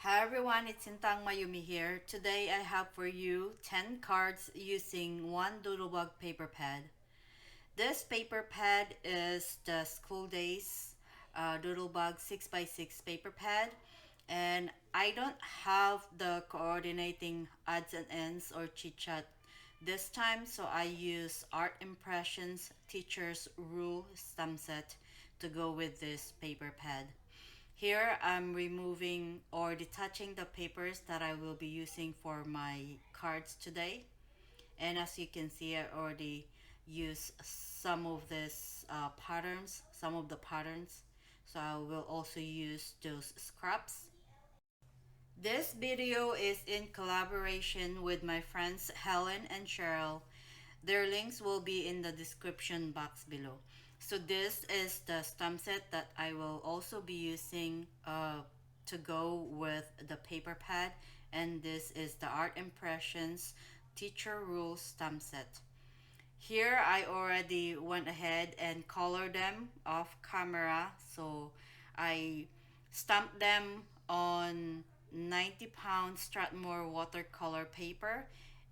Hi everyone, it's Sintang Mayumi here. Today I have for you 10 cards using one Doodlebug paper pad. This paper pad is the School Days Doodlebug 6x6 paper pad, and I don't have the coordinating odds and ends or chit chat this time, so I use Art Impressions Teacher's Rule stamp set to go with this paper pad. Here I'm removing or detaching the papers that I will be using for my cards today. And as you can see, I already use some of this patterns, some of the patterns. So I will also use those scraps. This video is in collaboration with my friends Helen and Cheryl. Their links will be in the description box below. So this is the stamp set that I will also be using to go with the paper pad, and this is the Art Impressions Teacher Rules stamp set. Here I already went ahead and colored them off camera, so I stamped them on 90-pound Strathmore watercolor paper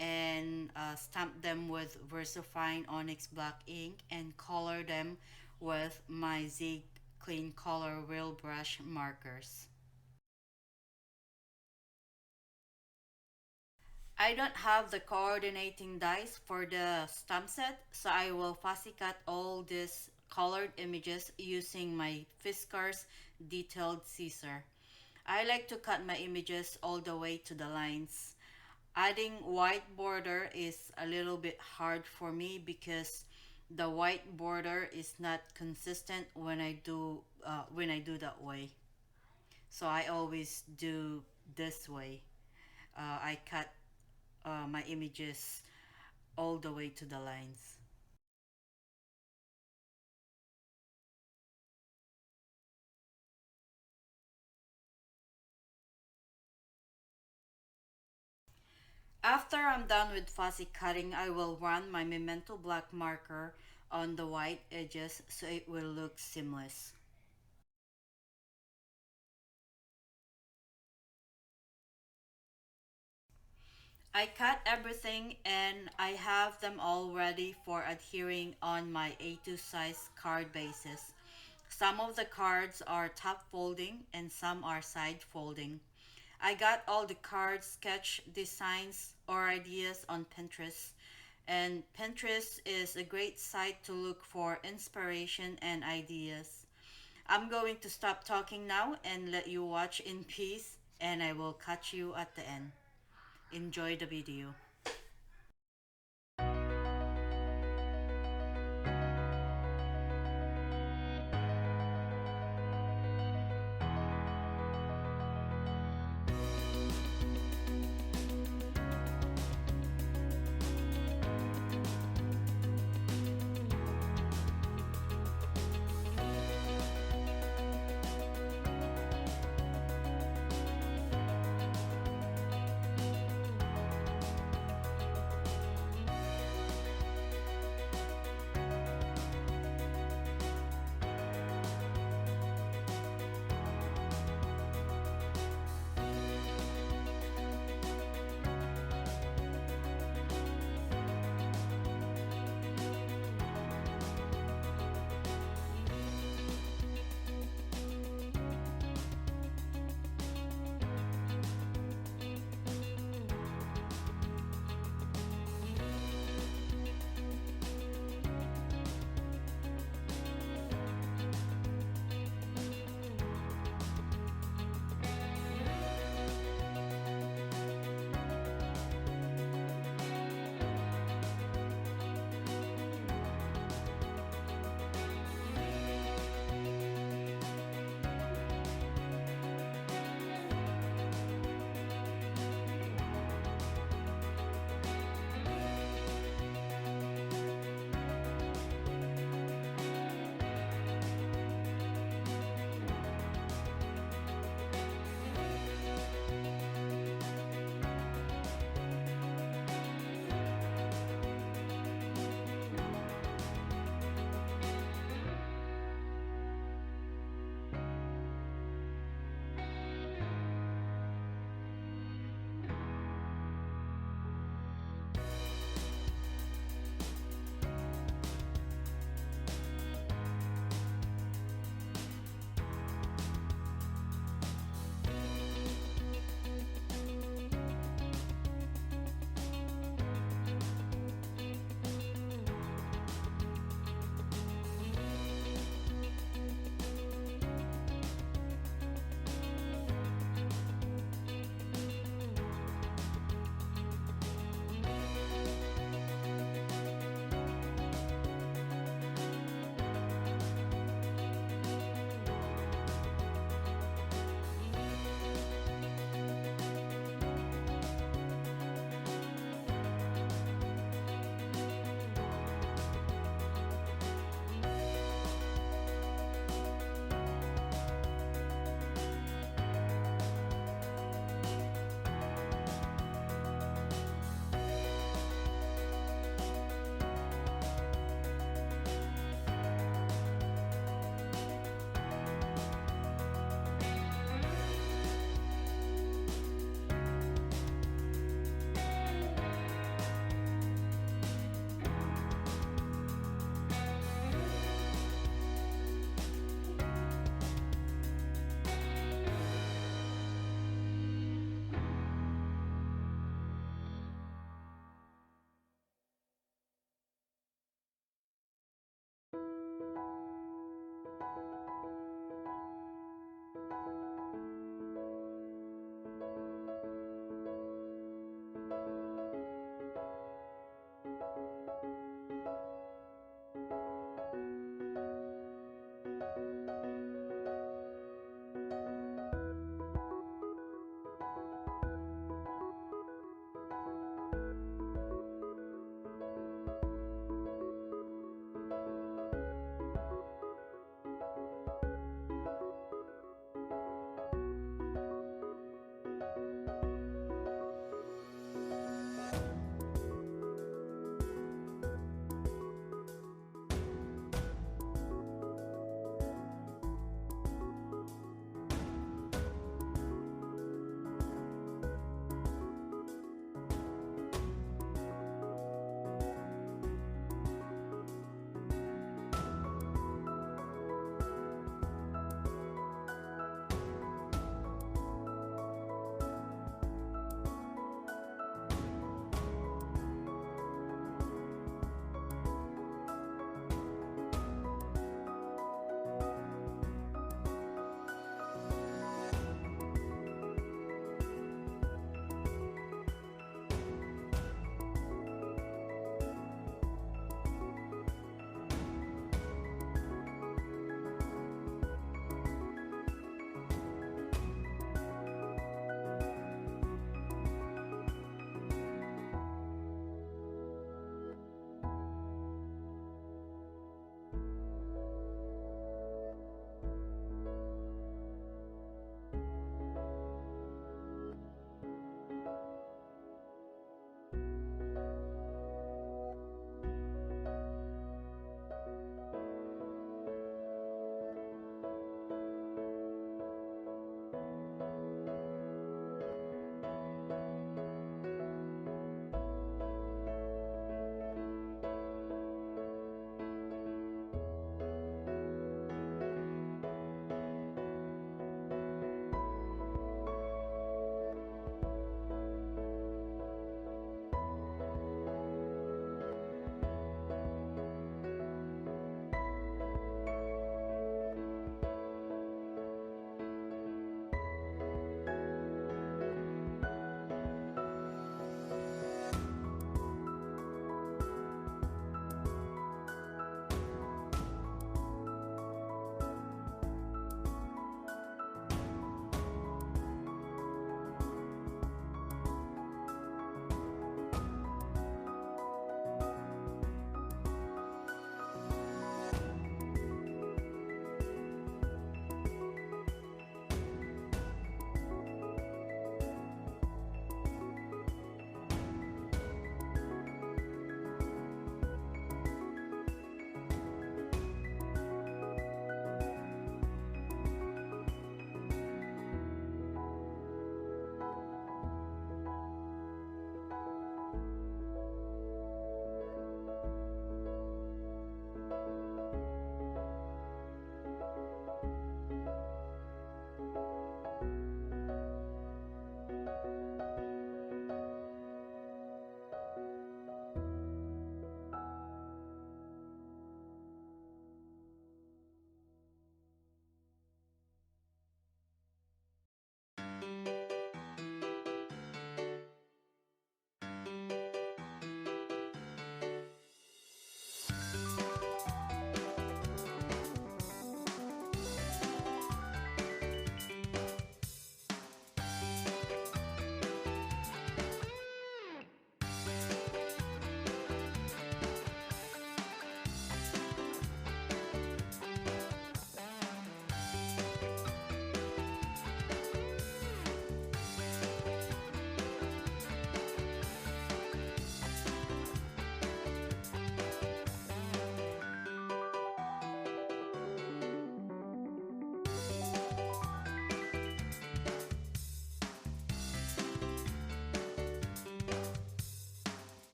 and stamped them with VersaFine Onyx black ink and colored them with my Zig Clean Color Wheel Brush markers. I don't have the coordinating dies for the stamp set, so I will fussy cut all these colored images using my Fiskars detailed scissor. I like to cut my images all the way to the lines. Adding white border is a little bit hard for me because the white border is not consistent when I do that way. So I always do this way. I cut my images all the way to the lines. After I'm done with fussy cutting, I will run my Memento black marker on the white edges so it will look seamless. I cut everything and I have them all ready for adhering on my A2 size card bases. Some of the cards are top folding and some are side folding. I got all the card sketch designs or ideas on Pinterest, and Pinterest is a great site to look for inspiration and ideas. I'm going to stop talking now and let you watch in peace, and I will catch you at the end. Enjoy the video.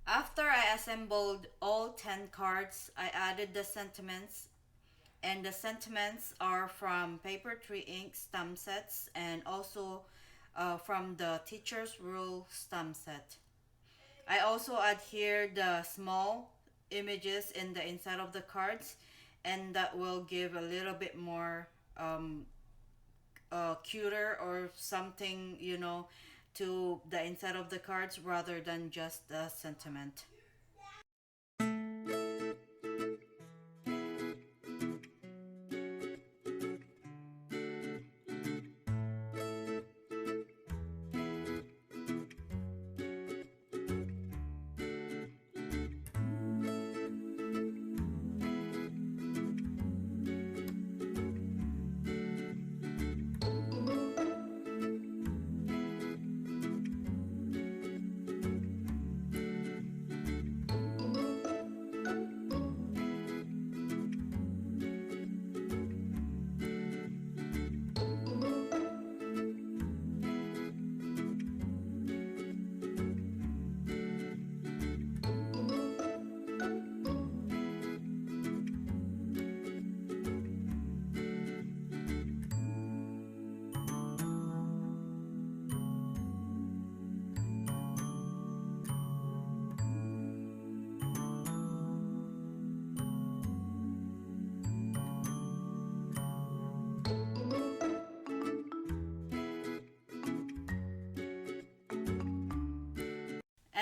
After I assembled all 10 cards, I added the sentiments, and the sentiments are from Paper 3 Ink stamp sets and also from the Teacher's Rule stamp set. I also adhere the small images in the inside of the cards, and that will give a little bit more um, cuter or something, to the inside of the cards rather than just the sentiment.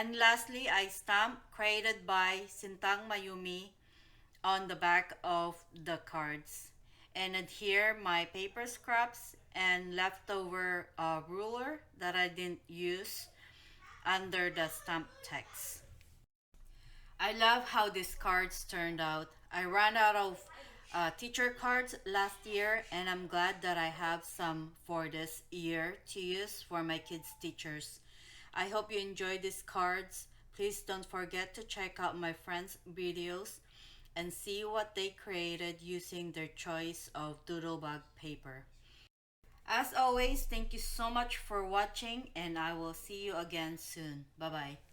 And lastly, I stamp created by Sintang Mayumi on the back of the cards and adhere my paper scraps and leftover ruler that I didn't use under the stamp text. I love how these cards turned out. I ran out of teacher cards last year, and I'm glad that I have some for this year to use for my kids' teachers. I hope you enjoyed these cards. Please don't forget to check out my friends' videos and see what they created using their choice of Doodlebug paper. As always, thank you so much for watching, and I will see you again soon. Bye bye.